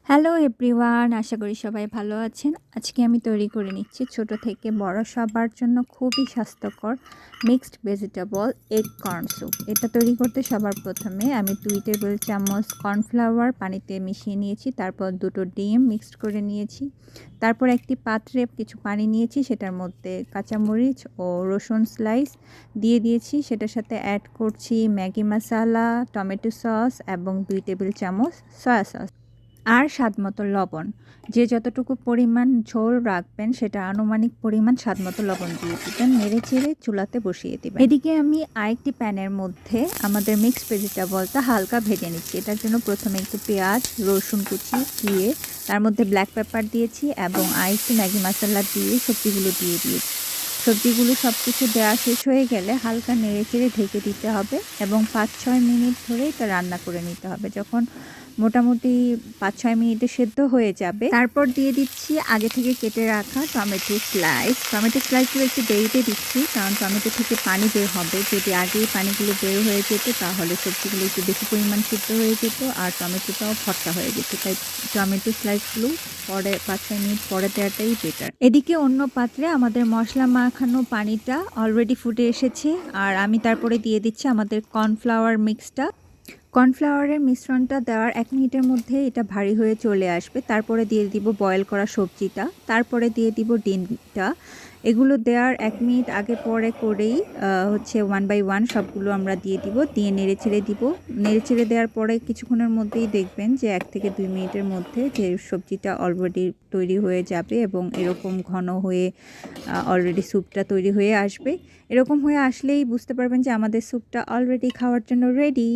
Hello everyone, আশা করি সবাই ভালো আছেন। আজকে আমি তৈরি করে নিচ্ছি ছোট থেকে বড় সবার জন্য খুবই স্বাস্থ্যকর mixed vegetable egg corn soup. এটা তৈরি করতে সবার প্রথমে আমি 2 টেবিল চামচ কর্নফ্লাওয়ার পানিতে মিশিয়ে নিয়েছি, তারপর 2টো ডিম মিক্সড করে নিয়েছি, তারপর একটি পাত্রে কিছু পানি নিয়েছি, সেটার মধ্যে কাঁচামরিচ ও রসুন স্লাইস দিয়ে দিয়েছি। সেটার সাথে অ্যাড করছি ম্যাগি মশলা, টমেটো সস এবং 2 টেবিল চামচ সয়া সস আর স্বাদমতো লবণ। যে যতটুকু পরিমাণ ঝোল রাখবেন সেটা আনুমানিক পরিমাণ স্বাদমতো লবণ দিয়ে দিবেন। নেড়ে চেড়ে চুলাতে বসিয়ে দিবেন। এদিকে আমি আরেকটি প্যানের মধ্যে আমাদের মিক্সড ভেজিটেবলটা হালকা ভেজে নিচ্ছি। এটার জন্য প্রথমে একটু পেঁয়াজ, রসুন কুচি দিয়ে তার মধ্যে ব্ল্যাক পেপার দিয়েছি এবং আরেকটু ম্যাগি মশলা দিয়ে সবজিগুলো দিয়ে দিয়েছি। সবজিগুলো সব কিছু দেওয়া শেষ হয়ে গেলে হালকা নেড়ে চেড়ে ঢেকে দিতে হবে এবং 5-6 মিনিট ধরে এটা রান্না করে নিতে হবে। যখন মোটামুটি 5-6 মিনিটে সেদ্ধ হয়ে যাবে, তারপর দিয়ে দিচ্ছি আগে থেকে কেটে রাখা টমেটো স্লাইস। টমেটো স্লাইসগুলো একটু দেরিতে দিচ্ছি কারণ টমেটো থেকে পানি বের হবে। যদি আগেই পানিগুলো বের হয়ে যেত তাহলে সবজিগুলো একটু বেশি পরিমাণ সিদ্ধ হয়ে যেত আর টমেটোটাও ভর্তা হয়ে যেত। তাই টমেটো স্লাইসগুলো পরে 5-6 মিনিট পরে দেওয়াটাই বেটার। এদিকে অন্য পাত্রে আমাদের মশলা মাখানো পানিটা অলরেডি ফুটে এসেছে আর আমি তারপরে দিয়ে দিচ্ছি আমাদের কর্নফ্লাওয়ার মিক্সটা। কর্নফ্লাওয়ারের মিশ্রণটা দেওয়ার 1 মিনিটের মধ্যে এটা ভারী হয়ে চলে আসবে। তারপরে দিয়ে দিব বয়েল করা সবজিটা, তারপরে দিয়ে দিব ডিমটা। এগুলো দেওয়ার 1 মিনিট আগে পরে করেই হচ্ছে 1 বাই 1 সবগুলো আমরা দিয়ে দিব, দিয়ে নেড়েচেড়ে দিব। নেড়েচেড়ে দেওয়ার পরে কিছুক্ষণের মধ্যেই দেখবেন যে 1 থেকে 2 মিনিটের মধ্যে যে সবজিটা অলরেডি তৈরি হয়ে যাবে এবং এরকম ঘন হয়ে অলরেডি স্যুপটা তৈরি হয়ে আসবে। এরকম হয়ে আসলেই বুঝতে পারবেন যে আমাদের স্যুপটা অলরেডি খাওয়ার জন্য রেডি।